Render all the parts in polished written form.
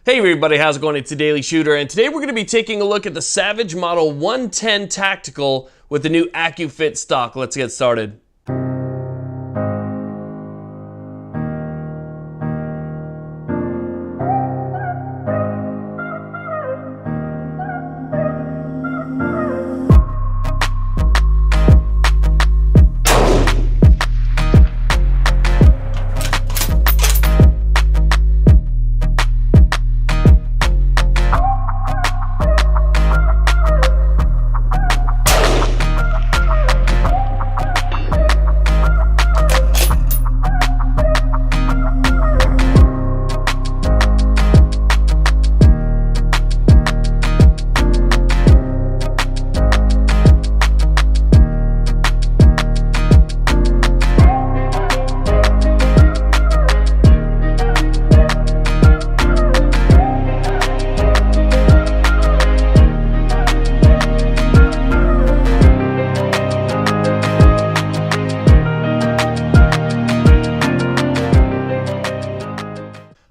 Hey everybody, how's it going? It's the Daily Shooter, and today we're going to be taking a look at the Savage Model 110 Tactical with the new AccuFit Stock. Let's get started.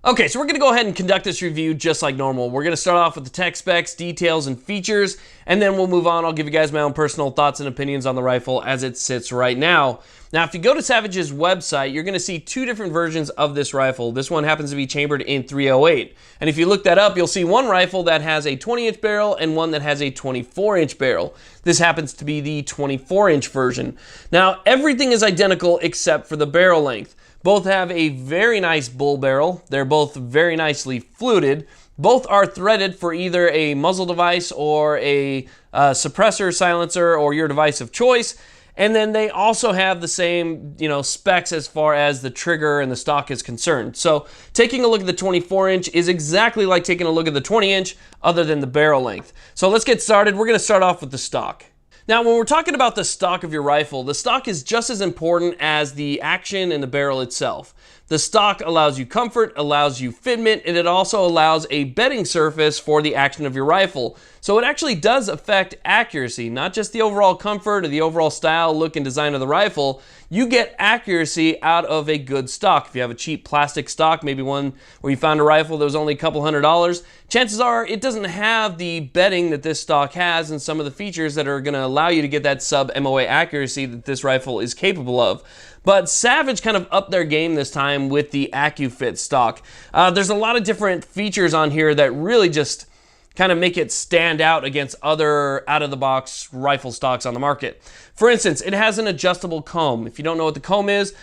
Okay, so we're gonna go ahead and conduct this review just like normal. We're gonna start off with the tech specs, details, and features, and then we'll move on. I'll give you guys my own personal thoughts and opinions on the rifle as it sits right now. Now, if you go to Savage's website, you're gonna see two different versions of this rifle. This one happens to be chambered in .308. And if you look that up, you'll see one rifle that has a 20-inch barrel and one that has a 24-inch barrel. This happens to be the 24-inch version. Now, everything is identical except for the barrel length. Both have a very nice bull barrel. They're both very nicely fluted. Both are threaded for either a muzzle device or a suppressor, silencer, or your device of choice. And then they also have the same, specs as far as the trigger and the stock is concerned. So taking a look at the 24-inch is exactly like taking a look at the 20-inch, other than the barrel length. So let's get started. We're going to start off with the stock. Now, when we're talking about the stock of your rifle, the stock is just as important as the action and the barrel itself. The stock allows you comfort, allows you fitment, and it also allows a bedding surface for the action of your rifle. So it actually does affect accuracy, not just the overall comfort or the overall style, look, and design of the rifle. You get accuracy out of a good stock. If you have a cheap plastic stock, maybe one where you found a rifle that was only a couple $100, chances are it doesn't have the bedding that this stock has and some of the features that are going to allow you to get that sub MOA accuracy that this rifle is capable of. But Savage kind of upped their game this time with the AccuFit Stock. There's a lot of different features on here that really just kind of make it stand out against other out-of-the-box rifle stocks on the market. For instance, it has an adjustable comb. If you don't know what the comb is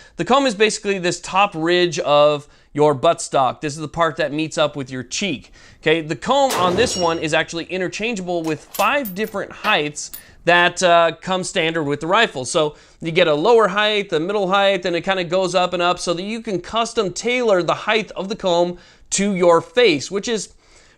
basically this top ridge of your buttstock. This is the part that meets up with your cheek. Okay, the comb on this one is actually interchangeable with 5 different heights that come standard with the rifle. So you get a lower height, a middle height, and it kind of goes up and up so that you can custom tailor the height of the comb to your face, which is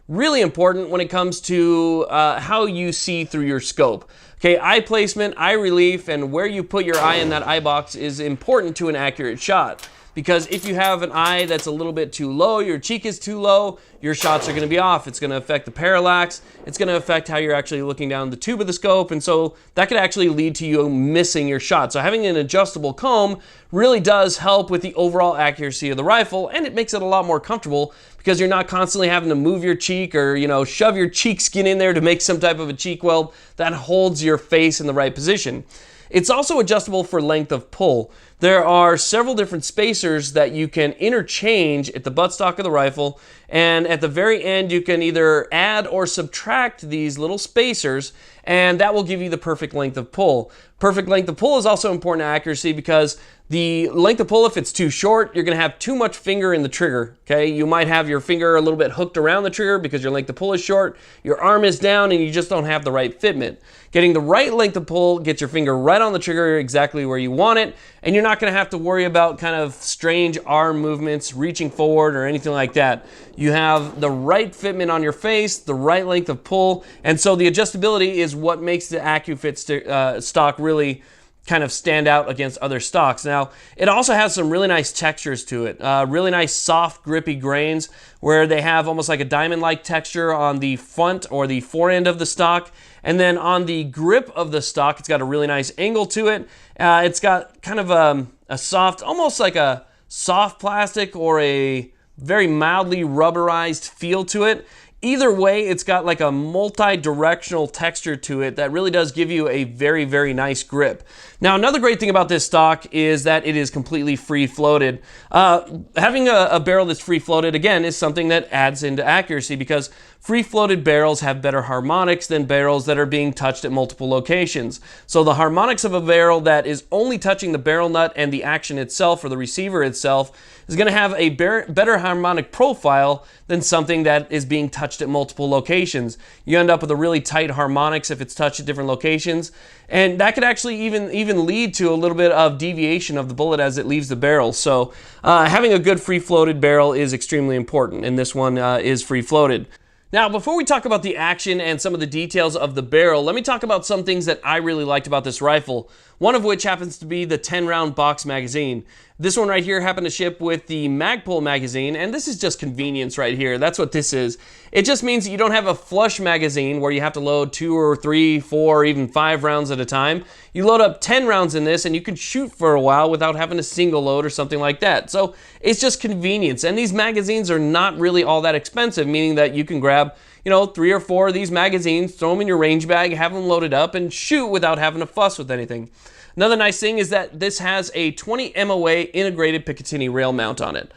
really important when it comes to how you see through your scope. Okay, eye placement, eye relief, and where you put your eye in that eye box is important to an accurate shot. Because if you have an eye that's a little bit too low, your cheek is too low, your shots are going to be off. It's going to affect the parallax. It's going to affect how you're actually looking down the tube of the scope, and so that could actually lead to you missing your shot. So having an adjustable comb really does help with the overall accuracy of the rifle, and it makes it a lot more comfortable because you're not constantly having to move your cheek or shove your cheek skin in there to make some type of a cheek weld that holds your face in the right position. It's also adjustable for length of pull. There are several different spacers that you can interchange at the buttstock of the rifle, and at the very end you can either add or subtract these little spacers, and that will give you the perfect length of pull. Perfect length of pull is also important to accuracy because the length of pull, if it's too short, you're going to have too much finger in the trigger. Okay, you might have your finger a little bit hooked around the trigger because your length of pull is short, your arm is down, and you just don't have the right fitment. Getting the right length of pull gets your finger right on the trigger exactly where you want it, and you're not going to have to worry about kind of strange arm movements, reaching forward, or anything like that. You have the right fitment on your face, the right length of pull, and so the adjustability is what makes the AccuFit stock really kind of stand out against other stocks. Now, it also has some really nice textures to it, really nice soft grippy grains where they have almost like a diamond-like texture on the front or the forend of the stock, and then on the grip of the stock, it's got a really nice angle to it. It's got kind of a soft, almost like a soft plastic or a very mildly rubberized feel to it. Either way, it's got like a multi-directional texture to it that really does give you a very, very nice grip. Now, another great thing about this stock is that it is completely free-floated. Having a barrel that's free-floated, again, is something that adds into accuracy because free-floated barrels have better harmonics than barrels that are being touched at multiple locations. So the harmonics of a barrel that is only touching the barrel nut and the action itself or the receiver itself is going to have a better harmonic profile than something that is being touched at multiple locations. You end up with a really tight harmonics if it's touched at different locations, and that could actually even lead to a little bit of deviation of the bullet as it leaves the barrel. So having a good free-floated barrel is extremely important, and this one is free-floated. Now, before we talk about the action and some of the details of the barrel, let me talk about some things that I really liked about this rifle, one of which happens to be the 10-round box magazine. This one right here happened to ship with the Magpul magazine, and this is just convenience right here. That's what this is. It just means that you don't have a flush magazine where you have to load 2 or 3, 4, or even 5 rounds at a time. You load up 10 rounds in this, and you can shoot for a while without having a single load or something like that. So it's just convenience, and these magazines are not really all that expensive, meaning that you can grab 3 or 4 of these magazines, throw them in your range bag, have them loaded up, and shoot without having to fuss with anything. Another nice thing is that this has a 20 MOA integrated Picatinny Rail mount on it.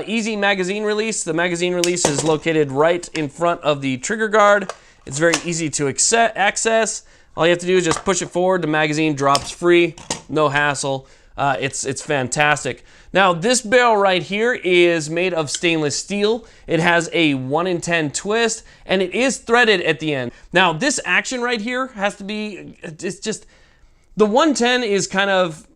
Easy magazine release. The magazine release is located right in front of the trigger guard. It's very easy to access. All you have to do is just push it forward. The magazine drops free. No hassle. It's fantastic. Now, this barrel right here is made of stainless steel. It has a 1 in 10 twist, and it is threaded at the end. Now, this action right here has to be, it's just, the 110 is kind of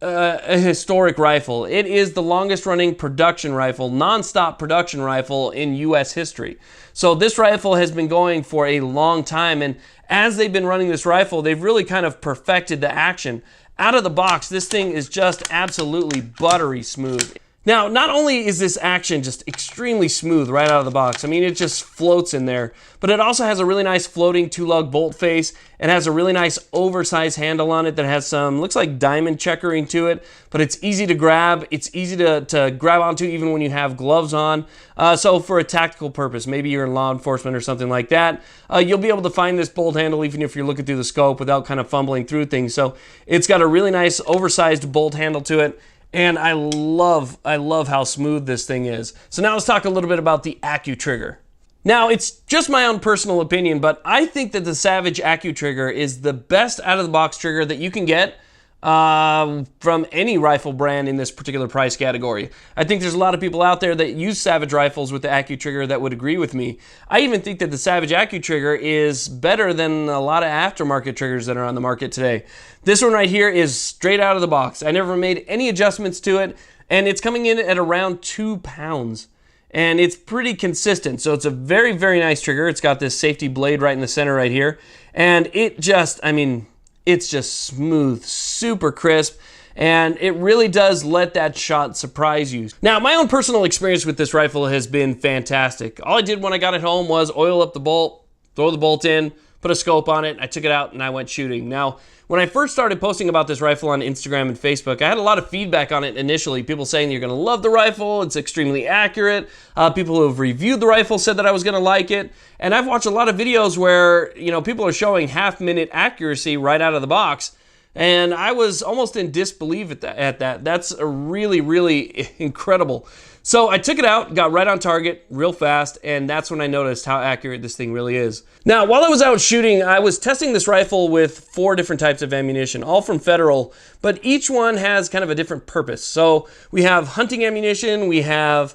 a historic rifle. It is the longest running production rifle, non-stop production rifle in US history. So this rifle has been going for a long time, and as they've been running this rifle, they've really kind of perfected the action. Out of the box, this thing is just absolutely buttery smooth. Now, not only is this action just extremely smooth right out of the box, I mean, it just floats in there, but it also has a really nice floating 2-lug bolt face. It has a really nice oversized handle on it that has some, looks like diamond checkering to it, but it's easy to grab. It's easy to grab onto even when you have gloves on. So for a tactical purpose, maybe you're in law enforcement or something like that, you'll be able to find this bolt handle even if you're looking through the scope without kind of fumbling through things. So it's got a really nice oversized bolt handle to it. And I love how smooth this thing is. So now let's talk a little bit about the AccuTrigger. Now, it's just my own personal opinion, but I think that the Savage AccuTrigger is the best out-of-the-box trigger that you can get from any rifle brand in this particular price category. I think there's a lot of people out there that use Savage rifles with the AccuTrigger that would agree with me. I even think that the Savage AccuTrigger is better than a lot of aftermarket triggers that are on the market today. This one right here is straight out of the box. I never made any adjustments to it, and it's coming in at around 2 pounds. And it's pretty consistent, so it's a very, very nice trigger. It's got this safety blade right in the center right here, and it just, I mean, it's just smooth, super crisp, and it really does let that shot surprise you. Now, my own personal experience with this rifle has been fantastic. All I did when I got it home was oil up the bolt, throw the bolt in, put a scope on it, I took it out, and I went shooting. Now, when I first started posting about this rifle on Instagram and Facebook, I had a lot of feedback on it initially. People saying you're going to love the rifle, it's extremely accurate. People who have reviewed the rifle said that I was going to like it. And I've watched a lot of videos where, people are showing half-minute accuracy right out of the box. And I was almost in disbelief at that. That's a really, really incredible. So I took it out, got right on target real fast, and that's when I noticed how accurate this thing really is. Now, while I was out shooting, I was testing this rifle with 4 different types of ammunition, all from Federal, but each one has kind of a different purpose. So we have hunting ammunition, we have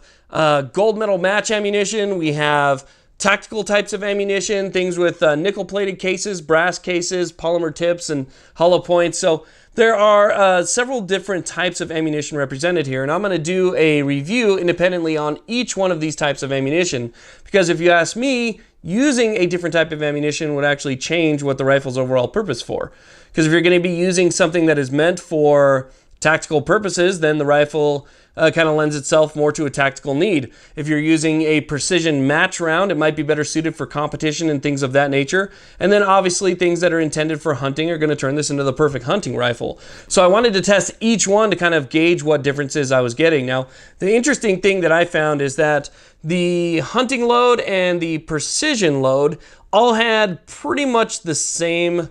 gold medal match ammunition, we have tactical types of ammunition, things with nickel-plated cases, brass cases, polymer tips, and hollow points. So there are several different types of ammunition represented here, and I'm going to do a review independently on each one of these types of ammunition, because if you ask me, using a different type of ammunition would actually change what the rifle's overall purpose for. Because if you're going to be using something that is meant for tactical purposes, then the rifle kind of lends itself more to a tactical need. If you're using a precision match round, it might be better suited for competition and things of that nature. And then obviously things that are intended for hunting are going to turn this into the perfect hunting rifle. So I wanted to test each one to kind of gauge what differences I was getting. Now, the interesting thing that I found is that the hunting load and the precision load all had pretty much the same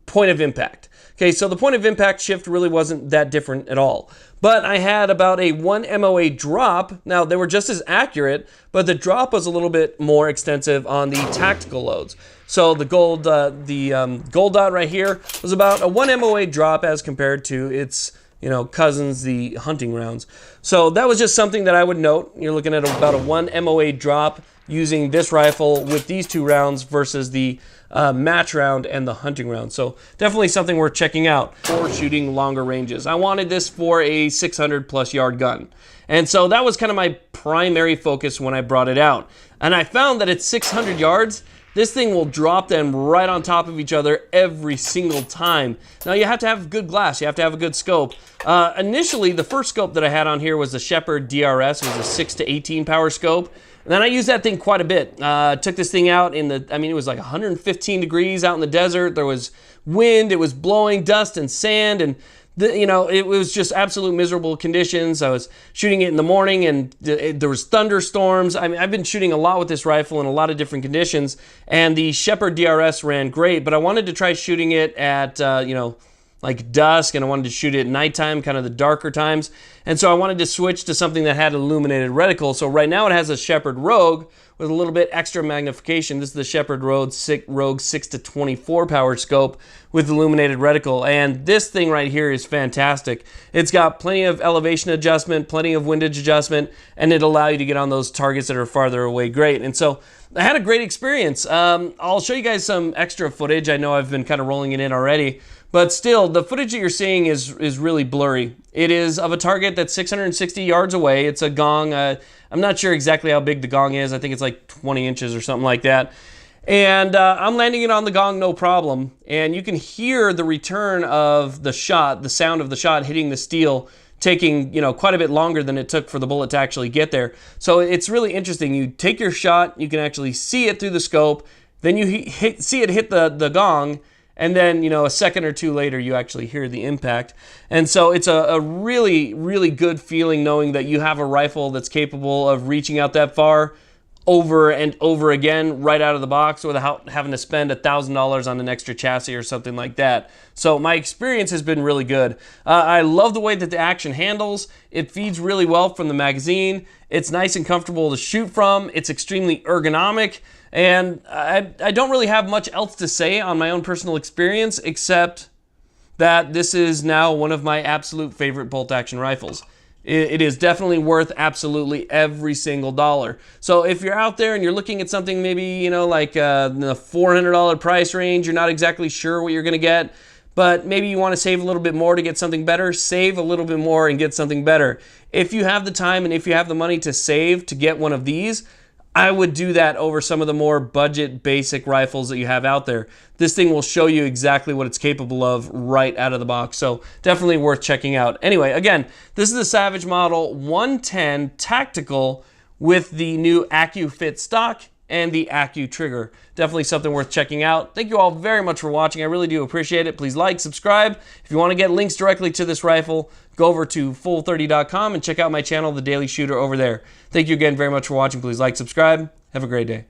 point of impact. Okay, so the point of impact shift really wasn't that different at all. But I had about a 1 MOA drop. Now, they were just as accurate, but the drop was a little bit more extensive on the tactical loads. So the gold dot right here was about a 1 MOA drop as compared to its cousins, the hunting rounds. So that was just something that I would note. You're looking at about a 1 MOA drop using this rifle with these two rounds versus the match round and the hunting round. So definitely something worth checking out for shooting longer ranges. I wanted this for a 600 plus yard gun. And so that was kind of my primary focus when I brought it out. And I found that at 600 yards, this thing will drop them right on top of each other every single time. Now you have to have good glass, you have to have a good scope. Initially, the first scope that I had on here was the Shepherd DRS. It was a 6 to 18 power scope. And then I used that thing quite a bit. Took this thing out in the, it was like 115 degrees out in the desert. There was wind, it was blowing dust and sand, and it was just absolute miserable conditions. I was shooting it in the morning and there was thunderstorms. I've been shooting a lot with this rifle in a lot of different conditions, and the Shepherd DRS ran great, but I wanted to try shooting it at, like dusk, and I wanted to shoot it at nighttime, kind of the darker times. And so I wanted to switch to something that had illuminated reticle. So right now it has a Shepherd Rogue with a little bit extra magnification. This is the Shepherd Rogue 6 to 24 power scope with illuminated reticle. And this thing right here is fantastic. It's got plenty of elevation adjustment, plenty of windage adjustment, and it'll allow you to get on those targets that are farther away great. And so I had a great experience. I'll show you guys some extra footage. I know I've been kind of rolling it in already, but still, the footage that you're seeing is really blurry. It is of a target that's 660 yards away. It's a gong. I'm not sure exactly how big the gong is. I think it's like 20 inches or something like that. And I'm landing it on the gong no problem. And you can hear the return of the shot, the sound of the shot hitting the steel, taking quite a bit longer than it took for the bullet to actually get there. So it's really interesting. You take your shot, you can actually see it through the scope, then you see it hit the gong, and then, a second or two later, you actually hear the impact. And so it's a really, really good feeling knowing that you have a rifle that's capable of reaching out that far over and over again right out of the box without having to spend $1,000 on an extra chassis or something like that. So my experience has been really good. I love the way that the action handles. It feeds really well from the magazine. It's nice and comfortable to shoot from. It's extremely ergonomic. And I don't really have much else to say on my own personal experience, except that this is now one of my absolute favorite bolt-action rifles. It is definitely worth absolutely every single dollar. So if you're out there and you're looking at something maybe, like the $400 price range, you're not exactly sure what you're going to get, but maybe you want to save a little bit more to get something better, save a little bit more and get something better. If you have the time and if you have the money to save to get one of these, I would do that over some of the more budget basic rifles that you have out there. This thing will show you exactly what it's capable of right out of the box, so definitely worth checking out. Anyway, again, this is the Savage Model 110 Tactical with the new AccuFit Stock and the AccuTrigger. Definitely something worth checking out. Thank you all very much for watching. I really do appreciate it. Please like, subscribe. If you want to get links directly to this rifle, go over to full30.com and check out my channel, The Daily Shooter, over there. Thank you again very much for watching. Please like, subscribe. Have a great day.